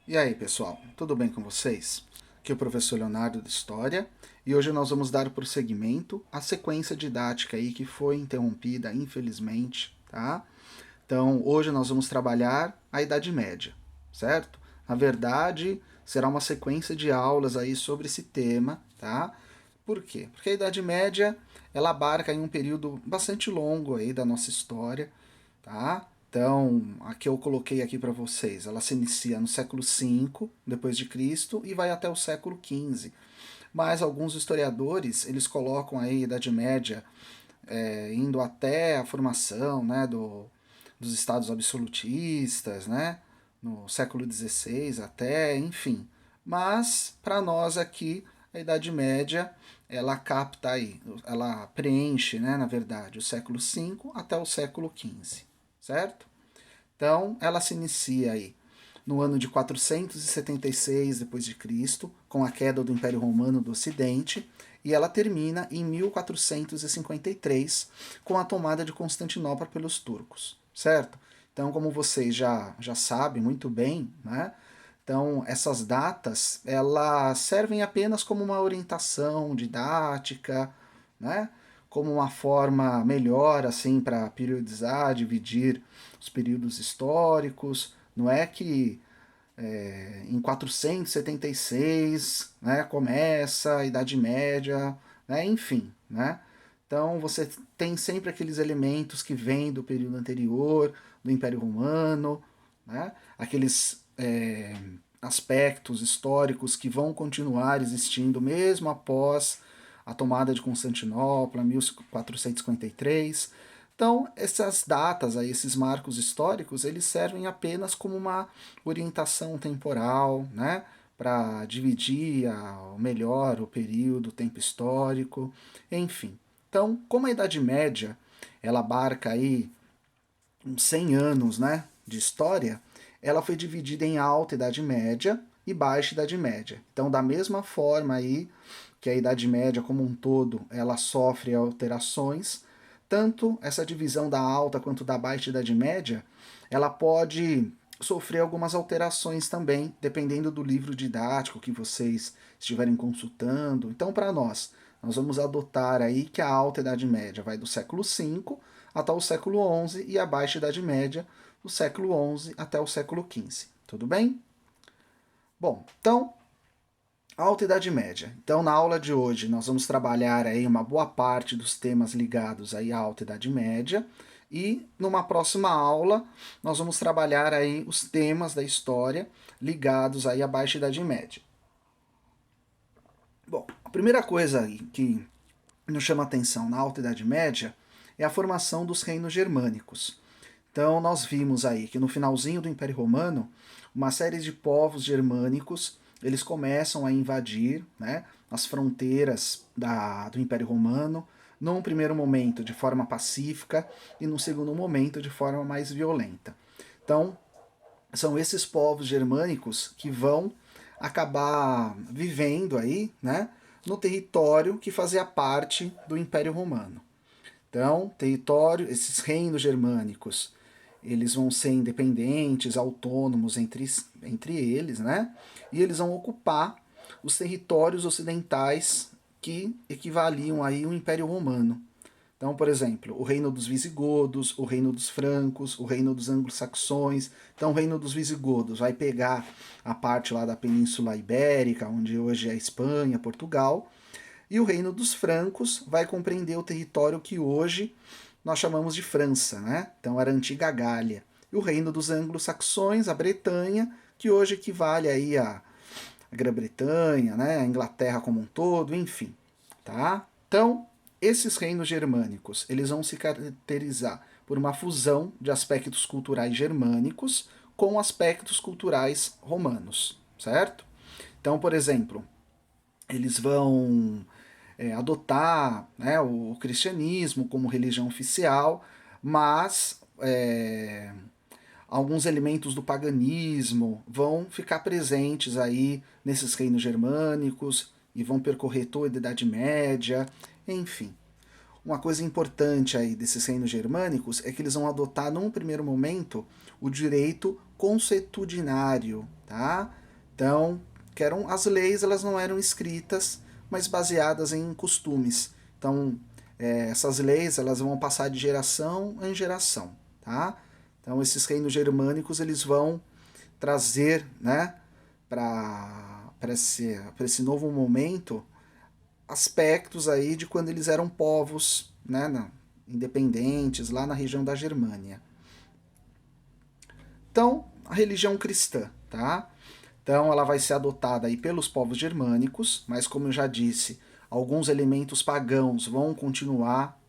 E aí, pessoal, tudo bem com vocês? Aqui é o professor Leonardo de História e hoje nós vamos dar prosseguimento à sequência didática aí que foi interrompida, infelizmente, tá? Então, hoje nós vamos trabalhar a Idade Média, certo? Na verdade, será uma sequência de aulas aí sobre esse tema, tá? Por quê? Porque a Idade Média, ela abarca em um período bastante longo aí da nossa história, tá? Então, a que eu coloquei aqui para vocês, ela se inicia no século V depois de Cristo e vai até o século XV. Mas alguns historiadores eles colocam aí a Idade Média indo até a formação, né, dos estados absolutistas, né, no século XVI até, enfim. Mas para nós aqui a Idade Média ela capta aí, ela preenche, né, na verdade, o século V até o século XV, certo? Então, ela se inicia aí no ano de 476 depois de Cristo, com a queda do Império Romano do Ocidente, e ela termina em 1453 com a tomada de Constantinopla pelos turcos, certo? Então, como vocês já sabem muito bem, né? Então, essas datas, elas servem apenas como uma orientação didática, né? Como uma forma melhor assim para periodizar, dividir os períodos históricos. Não é que em 476 né, começa a Idade Média, né, enfim. Né? Então você tem sempre aqueles elementos que vêm do período anterior, do Império Romano, né? Aqueles aspectos históricos que vão continuar existindo mesmo após a tomada de Constantinopla, 1453. Então, essas datas, aí, esses marcos históricos, eles servem apenas como uma orientação temporal, né? Para dividir melhor o período, o tempo histórico, enfim. Então, como a Idade Média ela abarca aí uns 100 anos, né, de história, ela foi dividida em Alta Idade Média e Baixa Idade Média. Então, da mesma forma aí que a Idade Média como um todo, ela sofre alterações, tanto essa divisão da Alta quanto da Baixa Idade Média, ela pode sofrer algumas alterações também, dependendo do livro didático que vocês estiverem consultando. Então, para nós vamos adotar aí que a Alta Idade Média vai do século V até o século XI e a Baixa Idade Média do século XI até o século XV. Tudo bem? Bom, então, Alta Idade Média. Então, na aula de hoje, nós vamos trabalhar aí uma boa parte dos temas ligados aí à Alta Idade Média e numa próxima aula nós vamos trabalhar aí os temas da história ligados aí à Baixa Idade Média. Bom, a primeira coisa que nos chama atenção na Alta Idade Média é a formação dos reinos germânicos. Então nós vimos aí que no finalzinho do Império Romano, uma série de povos germânicos eles começam a invadir, né, as fronteiras do Império Romano, num primeiro momento de forma pacífica e num segundo momento de forma mais violenta. Então são esses povos germânicos que vão acabar vivendo aí, né, no território que fazia parte do Império Romano. Então, território, esses reinos germânicos, eles vão ser independentes, autônomos entre eles, né? E eles vão ocupar os territórios ocidentais que equivaliam aí ao Império Romano. Então, por exemplo, o reino dos visigodos, o reino dos francos, o reino dos anglo-saxões. Então, o reino dos visigodos vai pegar a parte lá da Península Ibérica, onde hoje é Espanha, Portugal, e o reino dos francos vai compreender o território que hoje nós chamamos de França, né? Então era a antiga Gália. E o reino dos anglo-saxões, a Bretanha, que hoje equivale aí a Grã-Bretanha, né? A Inglaterra como um todo, enfim, tá? Então, esses reinos germânicos, eles vão se caracterizar por uma fusão de aspectos culturais germânicos com aspectos culturais romanos, certo? Então, por exemplo, eles vão adotar né, o cristianismo como religião oficial, mas alguns elementos do paganismo vão ficar presentes aí nesses reinos germânicos e vão percorrer toda a Idade Média, enfim. Uma coisa importante aí desses reinos germânicos é que eles vão adotar num primeiro momento o direito consuetudinário, tá? Então, que eram as leis, elas não eram escritas, mas baseadas em costumes. Então, essas leis, elas vão passar de geração em geração, tá? Então, esses reinos germânicos, eles vão trazer, né, para esse novo momento, aspectos aí de quando eles eram povos, né, independentes, lá na região da Germânia. Então, a religião cristã, tá? Então, ela vai ser adotada aí pelos povos germânicos, mas como eu já disse, alguns elementos pagãos vão continuar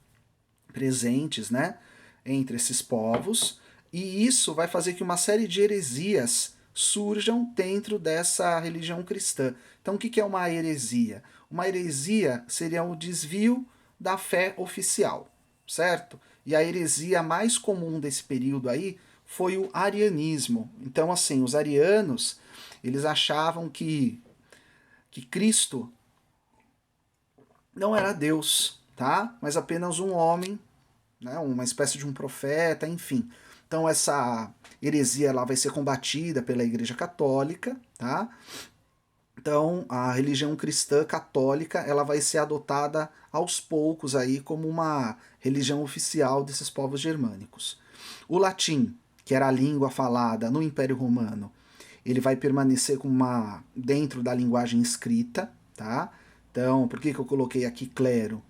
presentes, né, entre esses povos, e isso vai fazer que uma série de heresias surjam dentro dessa religião cristã. Então, o que é uma heresia? Uma heresia seria o desvio da fé oficial, certo? E a heresia mais comum desse período aí foi o arianismo. Então, assim, os arianos, eles achavam que Cristo não era Deus, tá? Mas apenas um homem, né? Uma espécie de um profeta, enfim. Então essa heresia lá vai ser combatida pela Igreja Católica, tá? Então a religião cristã católica ela vai ser adotada aos poucos aí como uma religião oficial desses povos germânicos. O latim, que era a língua falada no Império Romano, ele vai permanecer como uma dentro da linguagem escrita, tá? Então, por que eu coloquei aqui clero?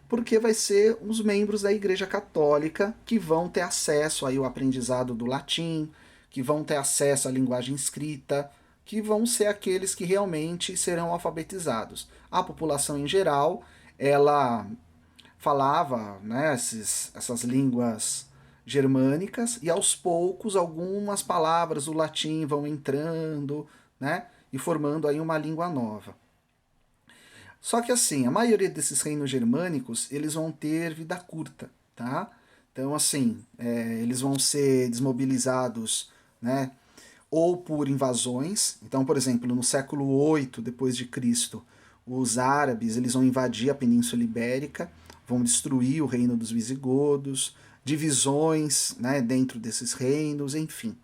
Porque vai ser os membros da Igreja Católica que vão ter acesso aí ao aprendizado do latim, que vão ter acesso à linguagem escrita, que vão ser aqueles que realmente serão alfabetizados. A população em geral, ela falava, né, essas línguas germânicas e aos poucos algumas palavras do latim vão entrando, né, e formando aí uma língua nova. Só que assim, a maioria desses reinos germânicos, eles vão ter vida curta, tá? Então assim, eles vão ser desmobilizados, né, ou por invasões. Então, por exemplo, no século 8 depois de Cristo, os árabes eles vão invadir a Península Ibérica, vão destruir o reino dos visigodos, divisões, né, dentro desses reinos, enfim.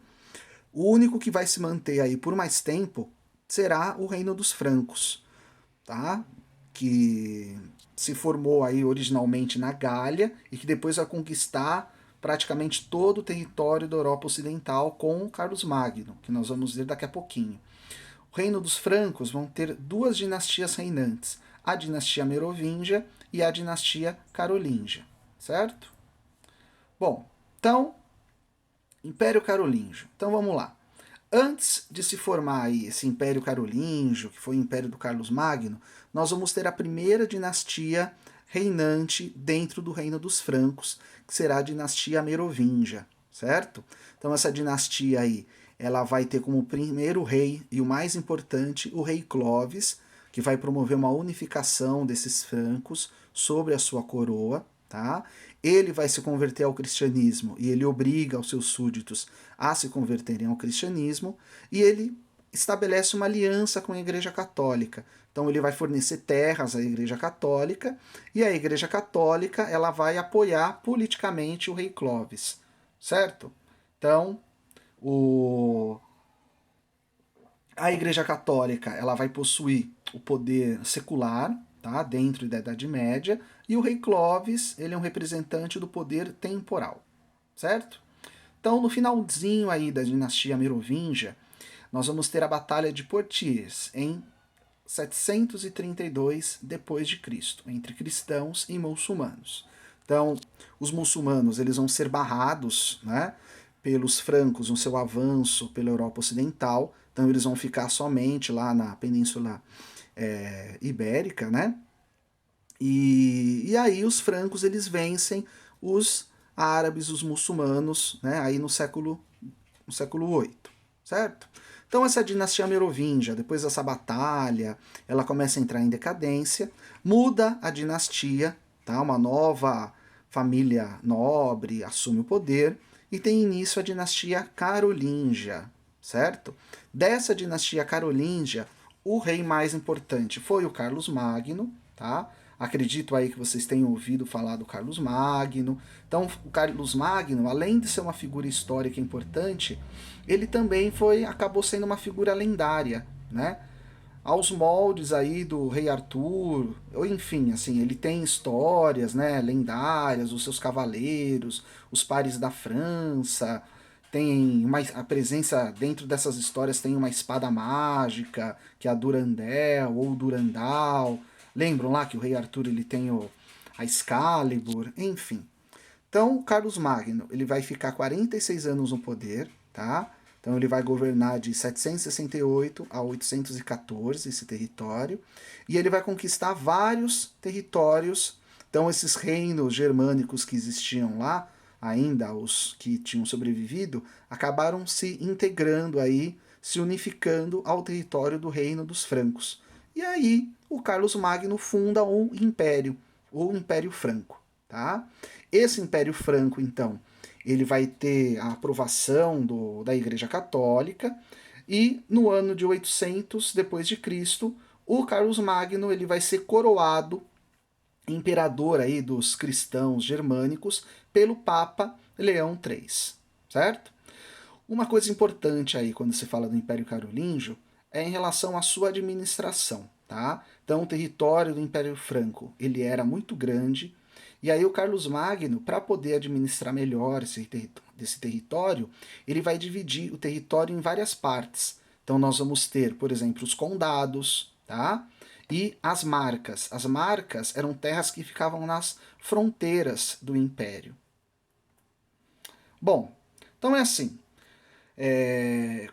O único que vai se manter aí por mais tempo será o reino dos francos, tá? Que se formou aí originalmente na Gália e que depois vai conquistar praticamente todo o território da Europa Ocidental com Carlos Magno, que nós vamos ver daqui a pouquinho. O reino dos francos vão ter duas dinastias reinantes, a dinastia Merovingia e a dinastia Carolíngia, certo? Bom, então, Império Carolíngio. Então vamos lá. Antes de se formar aí esse Império Carolíngio, que foi o Império do Carlos Magno, nós vamos ter a primeira dinastia reinante dentro do Reino dos Francos, que será a dinastia Merovingia, certo? Então essa dinastia aí, ela vai ter como primeiro rei e o mais importante o rei Clovis, que vai promover uma unificação desses francos sobre a sua coroa, tá? Ele vai se converter ao cristianismo e ele obriga os seus súditos a se converterem ao cristianismo e ele estabelece uma aliança com a Igreja Católica. Então ele vai fornecer terras à Igreja Católica e a Igreja Católica ela vai apoiar politicamente o rei Clovis, certo? Então a Igreja Católica ela vai possuir o poder secular, tá, dentro da Idade Média, e o rei Clovis ele é um representante do poder temporal, certo? Então, no finalzinho aí da dinastia Merovingia, nós vamos ter a Batalha de Poitiers em 732 depois de Cristo, entre cristãos e muçulmanos. Então, os muçulmanos eles vão ser barrados, né, pelos francos no seu avanço pela Europa Ocidental. Então, eles vão ficar somente lá na Península Ibérica, né? E aí os francos eles vencem os árabes, os muçulmanos, né? Aí no século 8, certo? Então essa dinastia Merovingia, depois dessa batalha, ela começa a entrar em decadência, muda a dinastia, tá? Uma nova família nobre assume o poder e tem início a dinastia Carolíngia, certo? Dessa dinastia Carolíngia, o rei mais importante foi o Carlos Magno, tá? Acredito aí que vocês tenham ouvido falar do Carlos Magno. Então, o Carlos Magno, além de ser uma figura histórica importante, ele também acabou sendo uma figura lendária, né? Aos moldes aí do Rei Arthur, ou enfim, assim, ele tem histórias, né, lendárias, os seus cavaleiros, os pares da França, tem a presença dentro dessas histórias tem uma espada mágica, que é a Durandal ou Durandal. Lembram lá que o Rei Arthur ele tem a Excalibur, enfim. Então, Carlos Magno, ele vai ficar 46 anos no poder, tá? Então ele vai governar de 768 a 814 esse território, e ele vai conquistar vários territórios. Então esses reinos germânicos que existiam lá, ainda os que tinham sobrevivido, acabaram se integrando aí, se unificando ao território do reino dos francos. E aí o Carlos Magno funda um império, o Império Franco, tá? Esse Império Franco, então, ele vai ter a aprovação da Igreja Católica, e no ano de 800 depois de Cristo, o Carlos Magno ele vai ser coroado imperador aí dos cristãos germânicos pelo Papa Leão III, certo? Uma coisa importante aí quando se fala do Império Carolíngio é em relação à sua administração, tá? Então o território do Império Franco, ele era muito grande, e aí o Carlos Magno, para poder administrar melhor desse território, ele vai dividir o território em várias partes. Então nós vamos ter, por exemplo, os condados, tá? E as marcas. As marcas eram terras que ficavam nas fronteiras do império. Bom, então é assim.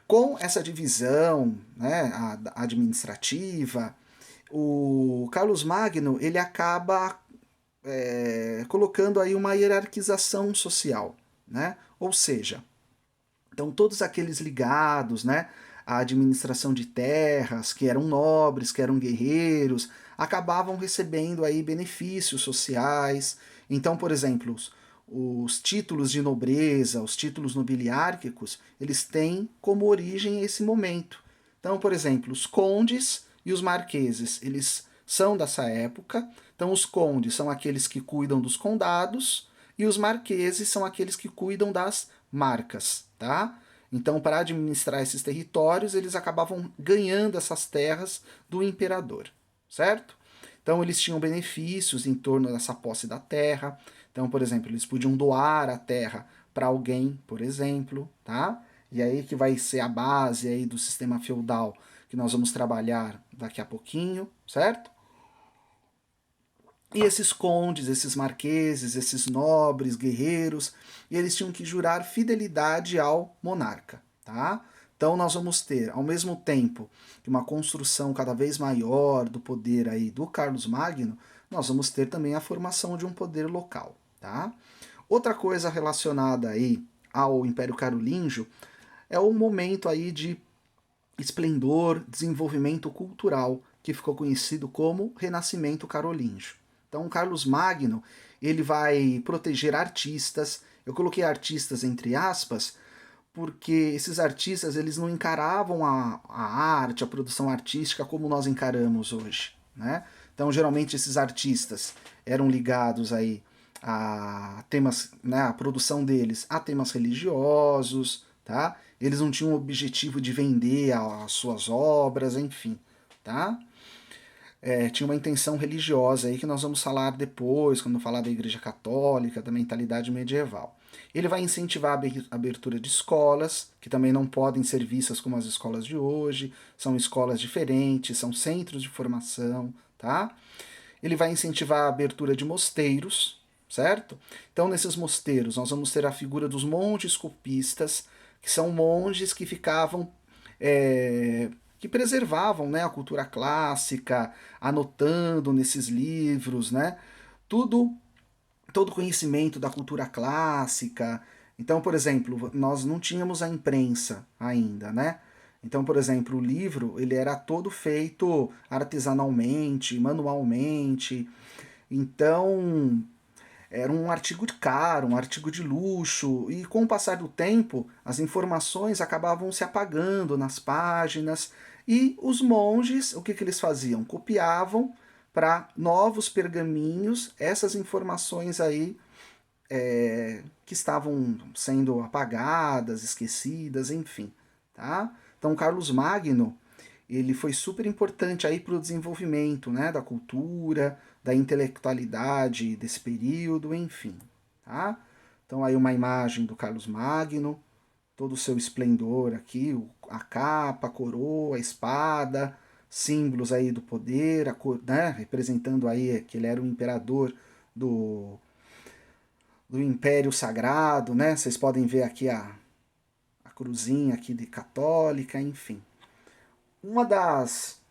Com essa divisão, né, administrativa, o Carlos Magno ele acaba colocando aí uma hierarquização social, né? Ou seja, então todos aqueles ligados, né, à administração de terras, que eram nobres, que eram guerreiros, acabavam recebendo aí benefícios sociais. Então, por exemplo, os títulos de nobreza, os títulos nobiliárquicos, eles têm como origem esse momento. Então, por exemplo, os condes e os marqueses, eles são dessa época. Então, os condes são aqueles que cuidam dos condados e os marqueses são aqueles que cuidam das marcas, tá? Então, para administrar esses territórios, eles acabavam ganhando essas terras do imperador, certo? Então, eles tinham benefícios em torno dessa posse da terra. Então, por exemplo, eles podiam doar a terra para alguém, por exemplo, tá? E aí que vai ser a base aí do sistema feudal que nós vamos trabalhar daqui a pouquinho, certo? E esses condes, esses marqueses, esses nobres, guerreiros, eles tinham que jurar fidelidade ao monarca, tá? Então nós vamos ter, ao mesmo tempo que uma construção cada vez maior do poder aí do Carlos Magno, nós vamos ter também a formação de um poder local, tá? Outra coisa relacionada aí ao Império Carolíngio é o momento aí de esplendor, desenvolvimento cultural, que ficou conhecido como Renascimento Carolíngio. Então, Carlos Magno, ele vai proteger artistas. Eu coloquei artistas entre aspas, porque esses artistas eles não encaravam a arte, a produção artística como nós encaramos hoje, né? Então, geralmente esses artistas eram ligados aí a temas, né, a produção deles a temas religiosos, tá? Eles não tinham o objetivo de vender as suas obras, enfim, tá? Tinha uma intenção religiosa aí que nós vamos falar depois, quando falar da Igreja Católica, da mentalidade medieval. Ele vai incentivar a abertura de escolas, que também não podem ser vistas como as escolas de hoje, são escolas diferentes, são centros de formação, tá? Ele vai incentivar a abertura de mosteiros, certo? Então, nesses mosteiros, nós vamos ter a figura dos monges copistas, que são monges que ficavam que preservavam, né, a cultura clássica, anotando nesses livros, né, tudo, todo o conhecimento da cultura clássica. Então, por exemplo, nós não tínhamos a imprensa ainda, né? Então, por exemplo, o livro ele era todo feito artesanalmente, manualmente. Então, era um artigo caro, um artigo de luxo, e com o passar do tempo, as informações acabavam se apagando nas páginas, e os monges, o que eles faziam? Copiavam, para novos pergaminhos, essas informações aí que estavam sendo apagadas, esquecidas, enfim, tá? Então Carlos Magno, ele foi super importante aí para o desenvolvimento, né, da cultura, da intelectualidade desse período, enfim, tá? Então aí uma imagem do Carlos Magno, todo o seu esplendor aqui, a capa, a coroa, a espada, símbolos aí do poder, né, representando aí que ele era o imperador do, do Império Sagrado, né? Vocês podem ver aqui a cruzinha aqui de católica, enfim. Uma das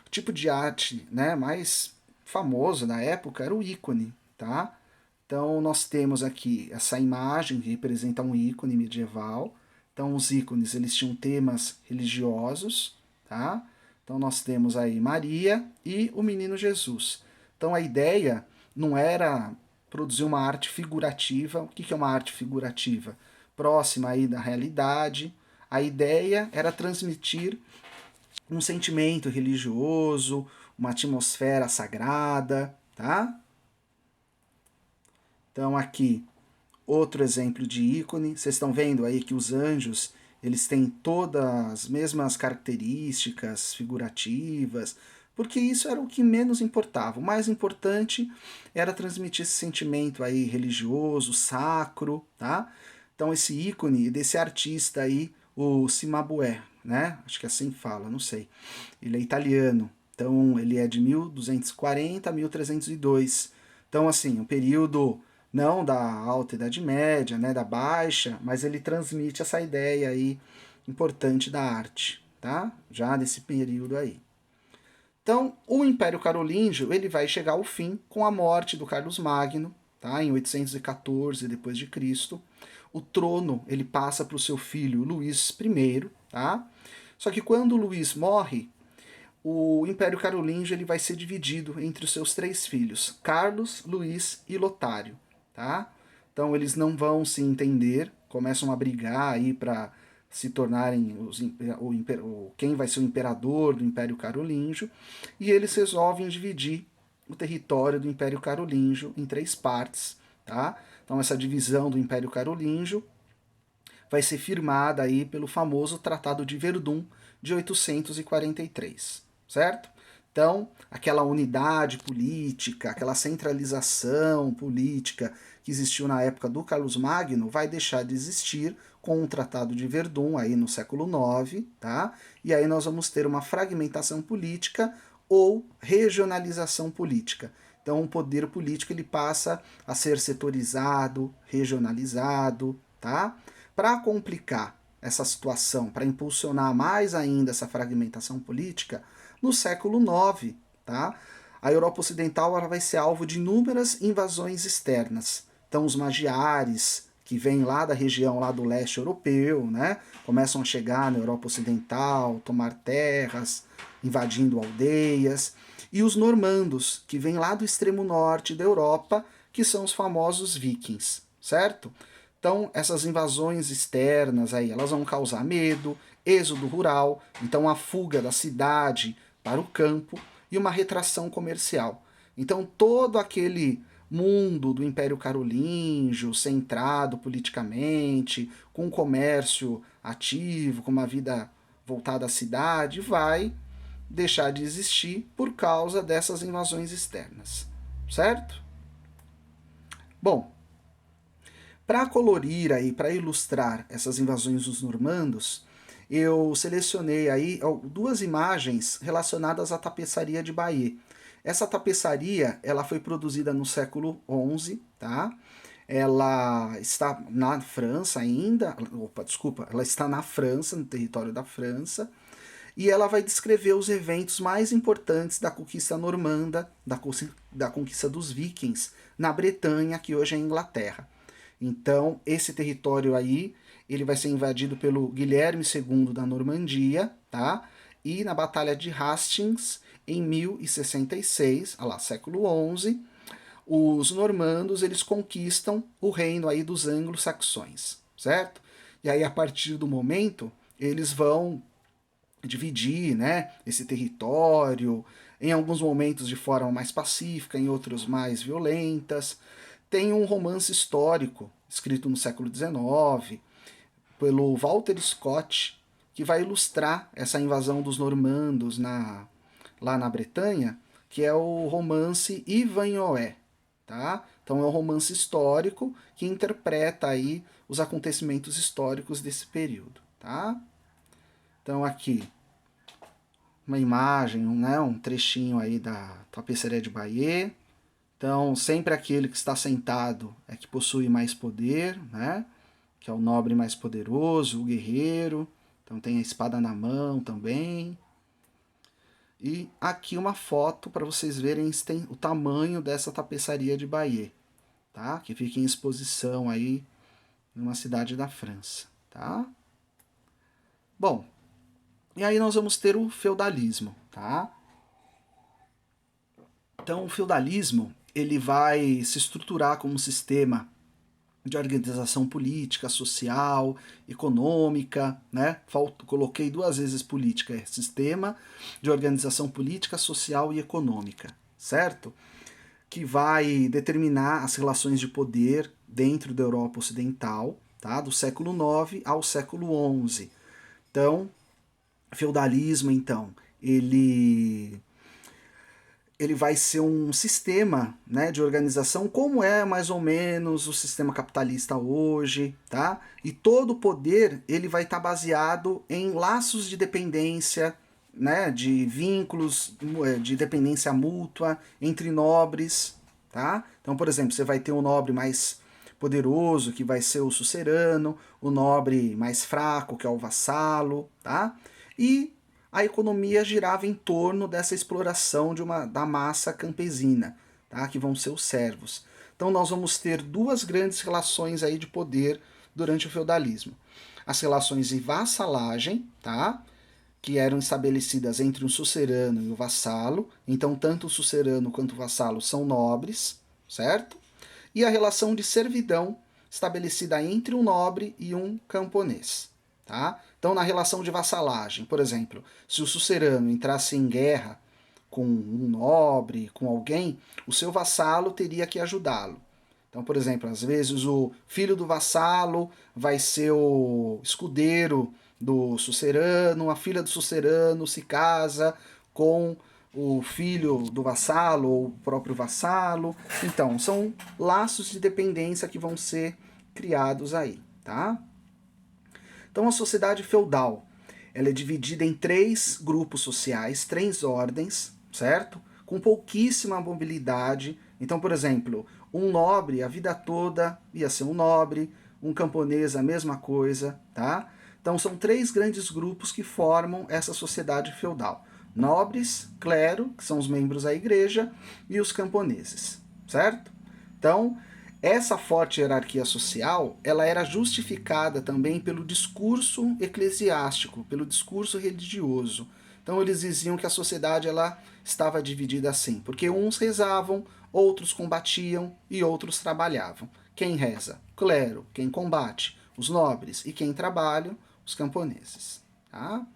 o tipo de arte, né, mais famoso na época era o ícone, tá? Então nós temos aqui essa imagem que representa um ícone medieval. Então os ícones eles tinham temas religiosos, tá? Então nós temos aí Maria e o menino Jesus. Então a ideia não era produzir uma arte figurativa. O que é uma arte figurativa? Próxima aí da realidade. A ideia era transmitir um sentimento religioso, uma atmosfera sagrada, tá? Então aqui outro exemplo de ícone. Vocês estão vendo aí que os anjos eles têm todas as mesmas características figurativas, porque isso era o que menos importava. O mais importante era transmitir esse sentimento aí religioso, sacro, tá? Então esse ícone desse artista aí, o Cimabue, né? Acho que assim fala, não sei. Ele é italiano. Então ele é de 1240 a 1302. Então assim, um período não da alta Idade Média, né, da baixa, mas ele transmite essa ideia aí importante da arte, tá? Já nesse período aí. Então, o Império Carolíngio ele vai chegar ao fim com a morte do Carlos Magno, tá? Em 814 depois de Cristo. O trono ele passa para o seu filho Luís I, tá? Só que quando Luís morre, o Império Carolíngio ele vai ser dividido entre os seus três filhos, Carlos, Luís e Lotário, tá? Então eles não vão se entender, começam a brigar aí para se tornarem quem vai ser o imperador do Império Carolíngio, e eles resolvem dividir o território do Império Carolíngio em três partes, tá? Então essa divisão do Império Carolíngio vai ser firmada aí pelo famoso Tratado de Verdun de 843, certo? Então, aquela unidade política, aquela centralização política que existiu na época do Carlos Magno vai deixar de existir com o Tratado de Verdun aí no século IX, tá? E aí nós vamos ter uma fragmentação política ou regionalização política. Então, o poder político ele passa a ser setorizado, regionalizado, tá? Para complicar essa situação, para impulsionar mais ainda essa fragmentação política, no século IX, tá? A Europa Ocidental ela vai ser alvo de inúmeras invasões externas. Então, os magiares, que vêm lá da região lá do leste europeu, né, começam a chegar na Europa Ocidental, tomar terras, invadindo aldeias. E os normandos, que vêm lá do extremo norte da Europa, que são os famosos vikings, certo? Então, essas invasões externas aí, elas vão causar medo, êxodo rural, então a fuga da cidade para o campo e uma retração comercial. Então, todo aquele mundo do Império Carolíngio, centrado politicamente, com comércio ativo, com uma vida voltada à cidade, vai deixar de existir por causa dessas invasões externas, certo? Bom, para colorir aí, para ilustrar essas invasões dos normandos, eu selecionei aí duas imagens relacionadas à tapeçaria de Bayeux. Essa tapeçaria, ela foi produzida no século XI, tá? Ela está na França ainda, desculpa, ela está na França, no território da França, e ela vai descrever os eventos mais importantes da conquista normanda, da conquista dos vikings na Bretanha, que hoje é a Inglaterra. Então, esse território aí, ele vai ser invadido pelo Guilherme II da Normandia, tá? E na Batalha de Hastings, em 1066, lá, século XI, os normandos, eles conquistam o reino aí dos anglo-saxões, certo? E aí, a partir do momento, eles vão dividir, né, esse território, em alguns momentos de forma mais pacífica, em outros mais violentas. Tem um romance histórico, escrito no século XIX, pelo Walter Scott, que vai ilustrar essa invasão dos normandos lá na Bretanha, que é o romance Ivanhoé, tá? Então é um romance histórico que interpreta aí os acontecimentos históricos desse período, tá? Então aqui uma imagem, né, um trechinho aí da tapeçaria de Bayeux. Então sempre aquele que está sentado é que possui mais poder, né? Que é o nobre mais poderoso, o guerreiro. Então tem a espada na mão também. E aqui uma foto para vocês verem o tamanho dessa tapeçaria de Bayeux, tá? Que fica em exposição aí numa cidade da França, tá? Bom, e aí nós vamos ter o feudalismo, tá? Então o feudalismo, ele vai se estruturar como um sistema de organização política, social, econômica, né? Coloquei 2 vezes política, sistema de organização política, social e econômica, certo? Que vai determinar as relações de poder dentro da Europa Ocidental, tá? Do século IX ao século XI. Então, feudalismo, então, ele vai ser um sistema, né, de organização como é mais ou menos o sistema capitalista hoje, tá? E todo o poder ele vai estar baseado em laços de dependência, né, de vínculos de dependência mútua entre nobres, tá? Então, por exemplo, você vai ter um nobre mais poderoso, que vai ser o sucerano, o nobre mais fraco, que é o vassalo, tá? E a economia girava em torno dessa exploração da massa campesina, tá? Que vão ser os servos. Então nós vamos ter 2 grandes relações aí de poder durante o feudalismo. As relações de vassalagem, tá? Que eram estabelecidas entre o sucerano e o vassalo. Então tanto o sucerano quanto o vassalo são nobres, certo? E a relação de servidão estabelecida entre um nobre e um camponês. Tá? Então, na relação de vassalagem, por exemplo, se o sucerano entrasse em guerra com um nobre, com alguém, o seu vassalo teria que ajudá-lo. Então, por exemplo, às vezes o filho do vassalo vai ser o escudeiro do sucerano, a filha do sucerano se casa com o filho do vassalo ou o próprio vassalo. Então, são laços de dependência que vão ser criados aí, tá? Então, a sociedade feudal, ela é dividida em 3 grupos sociais, 3 ordens, certo? Com pouquíssima mobilidade. Então, por exemplo, um nobre a vida toda ia ser um nobre, um camponês a mesma coisa, tá? Então, são 3 grandes grupos que formam essa sociedade feudal. Nobres, clero, que são os membros da igreja, e os camponeses, certo? Então, essa forte hierarquia social, ela era justificada também pelo discurso eclesiástico, pelo discurso religioso. Então eles diziam que a sociedade ela estava dividida assim, porque uns rezavam, outros combatiam e outros trabalhavam. Quem reza? Clero. Quem combate? Os nobres. E quem trabalha? Os camponeses. Tá?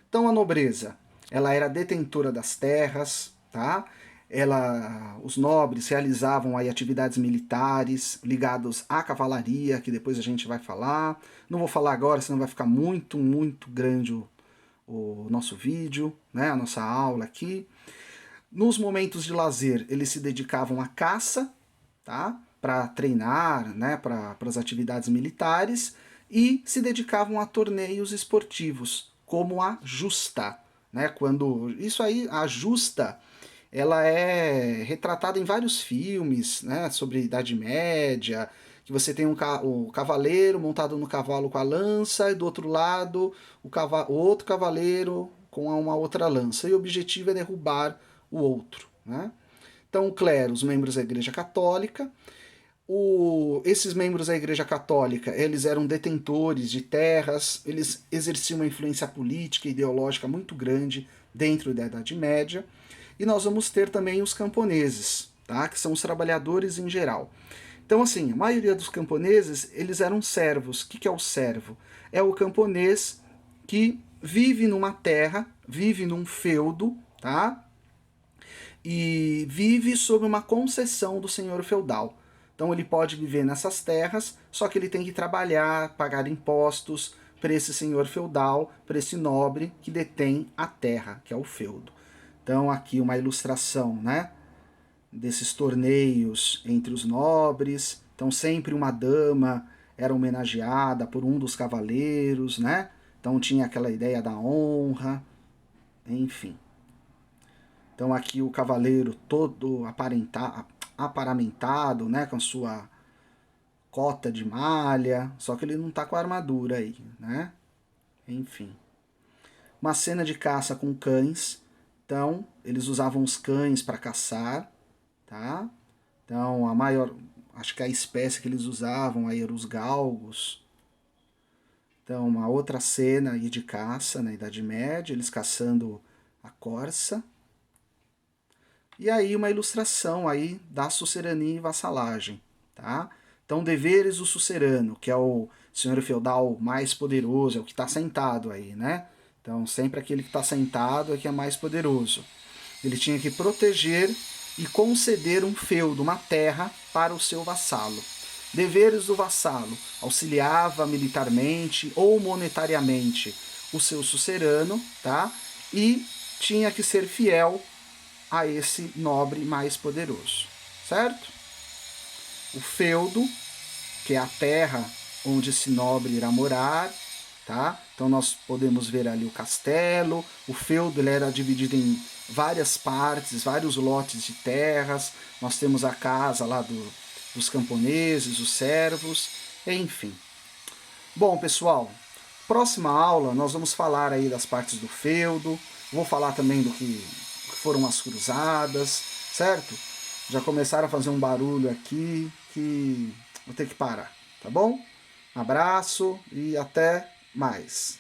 Então a nobreza, ela era detentora das terras, tá? Os nobres realizavam aí atividades militares ligadas à cavalaria, que depois a gente vai falar. Não vou falar agora, senão vai ficar muito, muito grande o nosso vídeo, né? A nossa aula aqui. Nos momentos de lazer, eles se dedicavam à caça, tá? Para treinar, né? Para as atividades militares, e se dedicavam a torneios esportivos, como a justa, né? Quando isso aí, a justa, ela é retratada em vários filmes, né, sobre a Idade Média, que você tem o cavaleiro montado no cavalo com a lança, e do outro lado o outro cavaleiro com uma outra lança, e o objetivo é derrubar o outro. Né? Então, o clero, os membros da Igreja Católica, esses membros da Igreja Católica, eles eram detentores de terras, eles exerciam uma influência política e ideológica muito grande dentro da Idade Média. E nós vamos ter também os camponeses, tá? Que são os trabalhadores em geral. Então, assim, a maioria dos camponeses, eles eram servos. O que é o servo? É o camponês que vive numa terra, vive num feudo, tá? E vive sob uma concessão do senhor feudal. Então ele pode viver nessas terras, só que ele tem que trabalhar, pagar impostos para esse senhor feudal, para esse nobre que detém a terra, que é o feudo. Então aqui uma ilustração, né, desses torneios entre os nobres. Então sempre uma dama era homenageada por um dos cavaleiros, né? Então tinha aquela ideia da honra, enfim. Então aqui o cavaleiro todo aparamentado, né, com a sua cota de malha, só que ele não tá com a armadura aí, né? Enfim. Uma cena de caça com cães. Então, eles usavam os cães para caçar, tá? Então, a maior, acho que a espécie que eles usavam aí eram os galgos. Então, uma outra cena aí de caça na Idade Média, eles caçando a corça. E aí uma ilustração aí da sucerania e vassalagem, tá? Então, deveres do sucerano, que é o senhor feudal mais poderoso, é o que está sentado aí, né? Então, sempre aquele que está sentado é que é mais poderoso. Ele tinha que proteger e conceder um feudo, uma terra, para o seu vassalo. Deveres do vassalo: auxiliava militarmente ou monetariamente o seu sucerano, tá? E tinha que ser fiel a esse nobre mais poderoso, certo? O feudo, que é a terra onde esse nobre irá morar, tá? Então nós podemos ver ali o castelo. O feudo ele era dividido em várias partes, vários lotes de terras. Nós temos a casa lá dos camponeses, os servos, enfim. Bom, pessoal, próxima aula nós vamos falar aí das partes do feudo. Vou falar também do que foram as cruzadas, certo? Já começaram a fazer um barulho aqui que vou ter que parar, tá bom? Um abraço e até mais.